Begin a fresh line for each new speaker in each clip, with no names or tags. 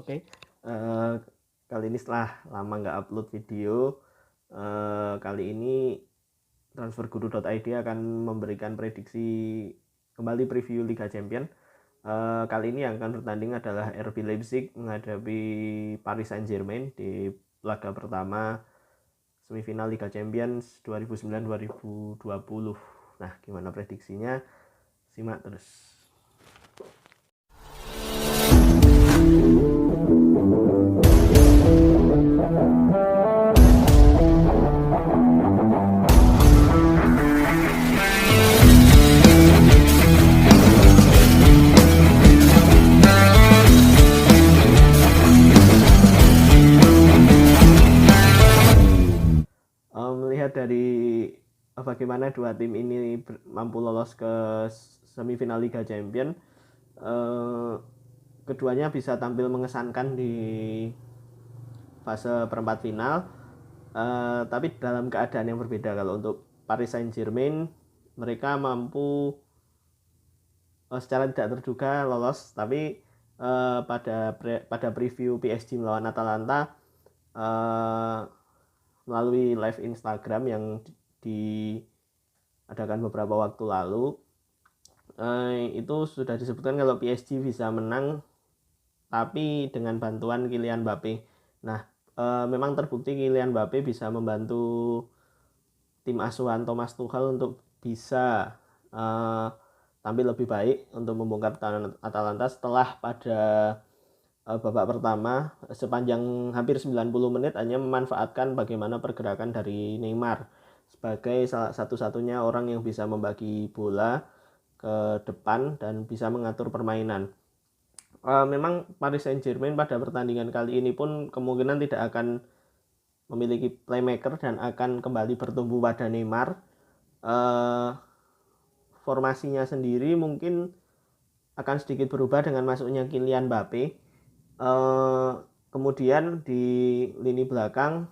Oke, eh, kali ini setelah lama nggak upload video, kali ini transferguru.id akan memberikan prediksi kembali preview Liga Champion. Kali ini yang akan bertanding adalah RB Leipzig menghadapi Paris Saint-Germain di laga pertama semifinal Liga Champions 2009-2020. Nah, gimana prediksinya? Simak terus. Melihat dari bagaimana dua tim ini mampu lolos ke semifinal Liga Champion, keduanya bisa tampil mengesankan di fase perempat final, tapi dalam keadaan yang berbeda. Kalau untuk Paris Saint-Germain, mereka mampu secara tidak terduga lolos, tapi pada preview PSG melawan Atalanta, melalui live Instagram yang diadakan beberapa waktu lalu, itu sudah disebutkan kalau PSG bisa menang tapi dengan bantuan Kylian Mbappe. Nah, memang terbukti Kylian Mbappe bisa membantu tim asuhan Thomas Tuchel untuk bisa tampil lebih baik untuk membongkar Atalanta setelah pada babak pertama sepanjang hampir 90 menit hanya memanfaatkan bagaimana pergerakan dari Neymar sebagai salah satu-satunya orang yang bisa membagi bola ke depan dan bisa mengatur permainan. Memang Paris Saint-Germain pada pertandingan kali ini pun kemungkinan tidak akan memiliki playmaker dan akan kembali bertumbuh pada Neymar. Formasinya sendiri mungkin akan sedikit berubah dengan masuknya Kylian Mbappe. Kemudian di lini belakang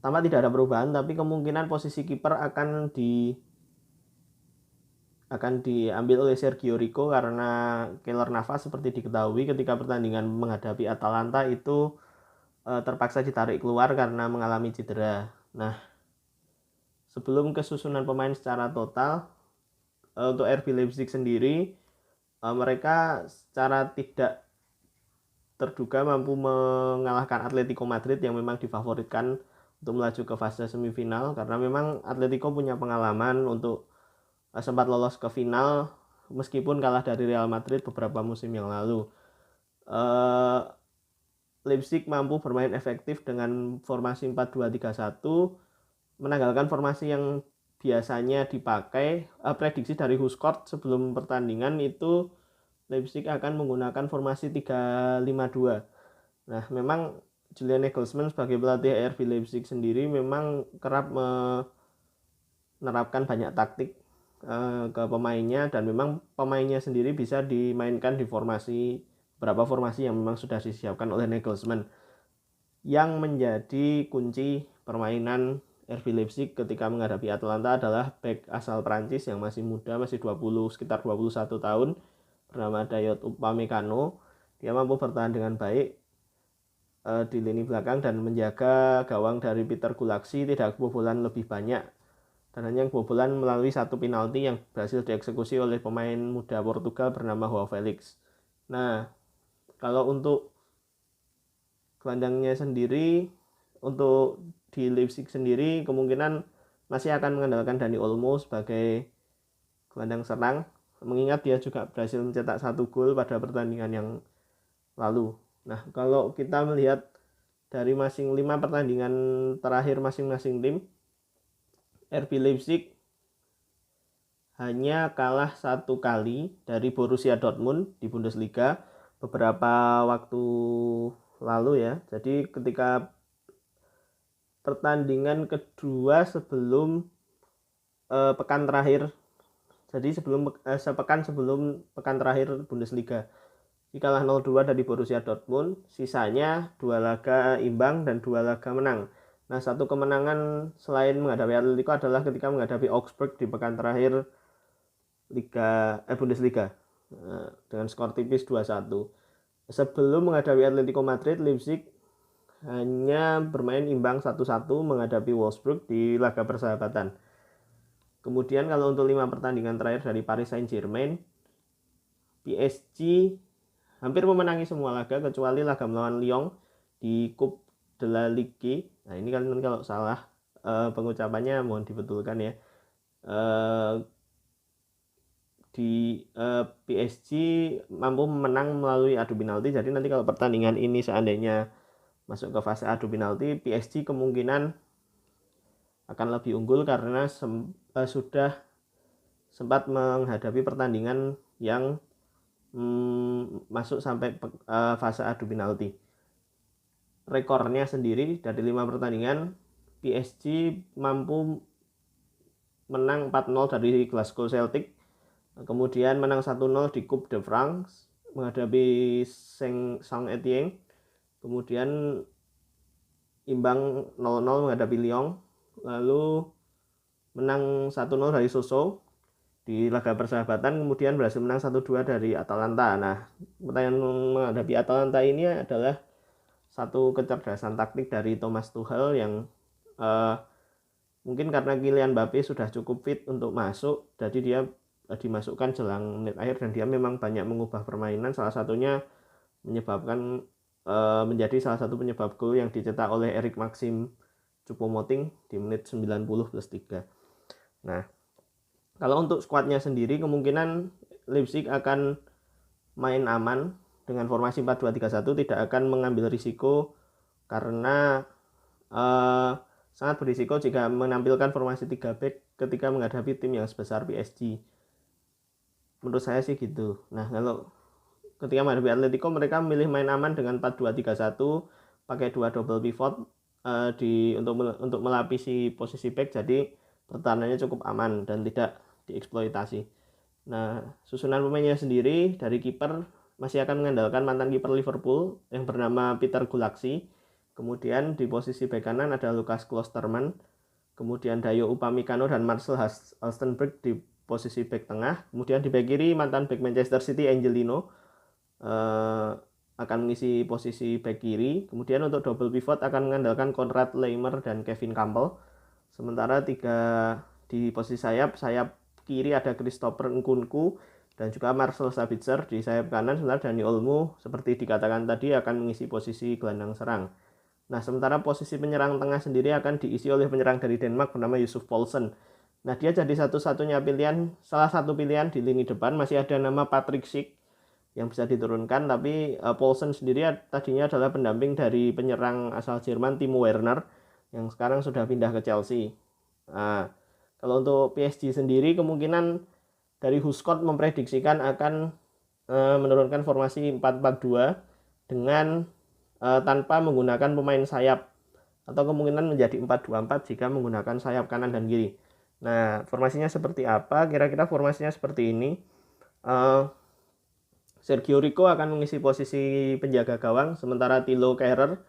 tampak tidak ada perubahan, tapi kemungkinan posisi kiper akan diambil oleh Sergio Rico karena Keylor Navas seperti diketahui ketika pertandingan menghadapi Atalanta itu terpaksa ditarik keluar karena mengalami cedera. Nah, sebelum kesusunan pemain secara total, untuk RB Leipzig sendiri, mereka secara tidak terduga mampu mengalahkan Atletico Madrid yang memang difavoritkan untuk melaju ke fase semifinal, karena memang Atletico punya pengalaman untuk sempat lolos ke final meskipun kalah dari Real Madrid beberapa musim yang lalu. Leipzig mampu bermain efektif dengan formasi 4-2-3-1, menanggalkan formasi yang biasanya dipakai. Prediksi dari Huskort sebelum pertandingan itu Leipzig akan menggunakan formasi 3-5-2. Nah, memang Julian Nagelsmann sebagai pelatih RB Leipzig sendiri memang kerap menerapkan banyak taktik ke pemainnya, dan memang pemainnya sendiri bisa dimainkan di beberapa formasi yang memang sudah disiapkan oleh Nagelsmann. Yang menjadi kunci permainan RB Leipzig ketika menghadapi Atalanta adalah back asal Prancis yang masih muda, masih sekitar 21 tahun, bernama Dayot Upamecano. Dia mampu bertahan dengan baik di lini belakang dan menjaga gawang dari Peter Gulaksi tidak kebobolan lebih banyak, dan hanya kebobolan melalui satu penalti yang berhasil dieksekusi oleh pemain muda Portugal bernama Joao Felix. Nah, kalau untuk gelandangnya sendiri, untuk di Leipzig sendiri kemungkinan masih akan mengandalkan Dani Olmo sebagai gelandang serang, mengingat dia juga berhasil mencetak 1 gol pada pertandingan yang lalu. Nah, kalau kita melihat dari 5 pertandingan terakhir masing-masing tim, RB Leipzig hanya kalah 1 kali dari Borussia Dortmund di Bundesliga beberapa waktu lalu ya. Jadi ketika pertandingan kedua sebelum pekan terakhir, jadi sepekan sebelum pekan terakhir Bundesliga, kalah 0-2 dari Borussia Dortmund, sisanya 2 laga imbang dan 2 laga menang. Nah, satu kemenangan selain menghadapi Atletico adalah ketika menghadapi Augsburg di pekan terakhir Bundesliga dengan skor tipis 2-1. Sebelum menghadapi Atletico Madrid, Leipzig hanya bermain imbang 1-1 menghadapi Wolfsburg di laga persahabatan. Kemudian kalau untuk 5 pertandingan terakhir dari Paris Saint-Germain, PSG hampir memenangi semua laga kecuali laga melawan Lyon di Coupe de la Ligue. Nah ini kan kalau salah pengucapannya mohon dibetulkan ya. PSG mampu menang melalui adu penalti. Jadi nanti kalau pertandingan ini seandainya masuk ke fase adu penalti, PSG kemungkinan akan lebih unggul karena sudah sempat menghadapi pertandingan yang masuk sampai fase adu penalti. Rekornya sendiri dari 5 pertandingan, PSG mampu menang 4-0 dari Glasgow Celtic, kemudian menang 1-0 di Coupe de France menghadapi Saint-Étienne, kemudian imbang 0-0 menghadapi Lyon, lalu menang 1-0 dari Sochaux di laga persahabatan, kemudian berhasil menang 1-2 dari Atalanta. Nah, pertandingan menghadapi Atalanta ini adalah satu kecerdasan taktik dari Thomas Tuchel yang mungkin karena Kylian Mbappe sudah cukup fit untuk masuk, jadi dia dimasukkan jelang menit akhir dan dia memang banyak mengubah permainan, salah satunya menyebabkan menjadi salah satu penyebab gol yang dicetak oleh Eric Maxim Choupo-Moting di menit 90+3. Nah, kalau untuk skuadnya sendiri kemungkinan Leipzig akan main aman dengan formasi 4-2-3-1, tidak akan mengambil risiko karena sangat berisiko jika menampilkan formasi 3 back ketika menghadapi tim yang sebesar PSG. Menurut saya sih gitu. Nah, kalau ketika menghadapi Atletico mereka memilih main aman dengan 4-2-3-1, pakai 2 double pivot untuk melapisi posisi back, jadi pertahanannya cukup aman dan tidak dieksploitasi. Nah, susunan pemainnya sendiri dari kiper masih akan mengandalkan mantan kiper Liverpool yang bernama Peter Gulaksi. Kemudian di posisi bek kanan ada Lucas Klosterman, kemudian Dayo Upamecano dan Marcel Halstenberg di posisi bek tengah. Kemudian di bek kiri mantan bek Manchester City Angelino akan mengisi posisi bek kiri. Kemudian untuk double pivot akan mengandalkan Konrad Laimer dan Kevin Campbell. Sementara di posisi sayap kiri ada Christopher Nkunku dan juga Marcel Sabitzer di sayap kanan, sementara Dani Olmo seperti dikatakan tadi akan mengisi posisi gelandang serang. Nah, sementara posisi penyerang tengah sendiri akan diisi oleh penyerang dari Denmark bernama Yusuf Poulsen. Nah, dia jadi satu-satunya pilihan, salah satu pilihan di lini depan. Masih ada nama Patrick Schick yang bisa diturunkan, tapi Poulsen sendiri tadinya adalah pendamping dari penyerang asal Jerman Timo Werner yang sekarang sudah pindah ke Chelsea. Nah, kalau untuk PSG sendiri kemungkinan dari Huskot memprediksikan akan menurunkan formasi 4-4-2 dengan tanpa menggunakan pemain sayap, atau kemungkinan menjadi 4-2-4 jika menggunakan sayap kanan dan kiri. Nah, formasinya seperti apa? Kira-kira formasinya seperti ini. Sergio Rico akan mengisi posisi penjaga gawang, sementara Thilo Kehrer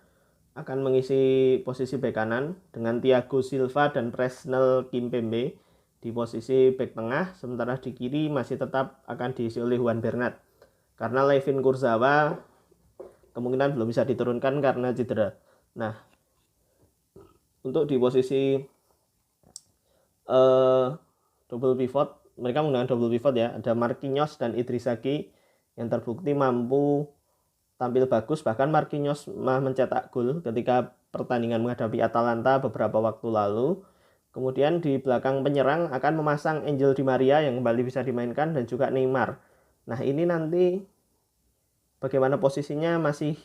akan mengisi posisi bek kanan dengan Thiago Silva dan Presnel Kimpembe di posisi bek tengah, sementara di kiri masih tetap akan diisi oleh Juan Bernat karena Levin Kurzawa kemungkinan belum bisa diturunkan karena cedera. Nah, untuk di posisi double pivot, mereka menggunakan double pivot ya, ada Marquinhos dan Idrissa Gueye yang terbukti mampu tampil bagus, bahkan Marquinhos mencetak gol ketika pertandingan menghadapi Atalanta beberapa waktu lalu. Kemudian di belakang penyerang akan memasang Angel Di Maria yang kembali bisa dimainkan dan juga Neymar. Nah, ini nanti bagaimana posisinya masih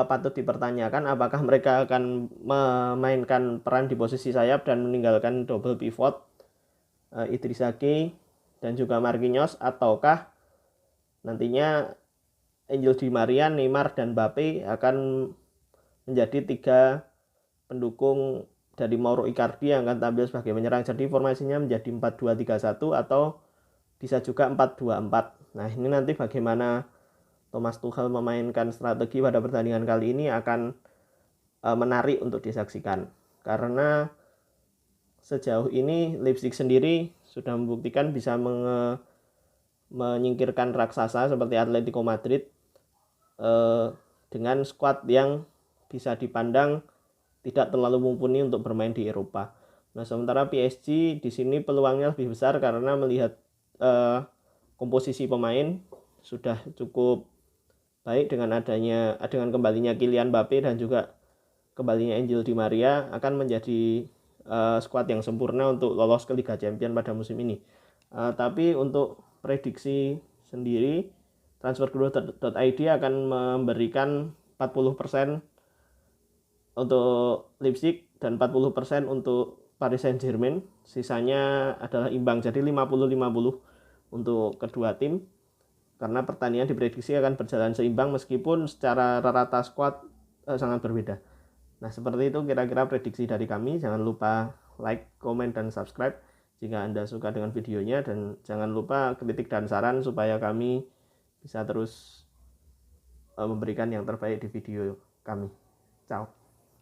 patut dipertanyakan, apakah mereka akan memainkan peran di posisi sayap dan meninggalkan double pivot Idrissa Gueye dan juga Marquinhos, ataukah nantinya Angel Di Maria, Neymar, dan Mbappe akan menjadi 3 pendukung dari Mauro Icardi yang akan tampil sebagai penyerang. Jadi formasinya menjadi 4-2-3-1 atau bisa juga 4-2-4. Nah, ini nanti bagaimana Thomas Tuchel memainkan strategi pada pertandingan kali ini akan menarik untuk disaksikan. Karena sejauh ini Leipzig sendiri sudah membuktikan bisa menyingkirkan raksasa seperti Atletico Madrid dengan skuad yang bisa dipandang tidak terlalu mumpuni untuk bermain di Eropa. Nah, sementara PSG di sini peluangnya lebih besar karena melihat komposisi pemain sudah cukup baik dengan kembalinya Kylian Mbappe dan juga kembalinya Angel Di Maria akan menjadi skuad yang sempurna untuk lolos ke Liga Champions pada musim ini. Tapi untuk prediksi sendiri, transfergrowth.id akan memberikan 40% untuk Leipzig dan 40% untuk Paris Saint-Germain. Sisanya adalah imbang, jadi 50-50 untuk kedua tim. Karena pertandingan diprediksi akan berjalan seimbang meskipun secara rata skuad sangat berbeda. Nah, seperti itu kira-kira prediksi dari kami. Jangan lupa like, komen, dan subscribe jika Anda suka dengan videonya. Dan jangan lupa kritik dan saran supaya kami bisa terus memberikan yang terbaik di video kami. Ciao.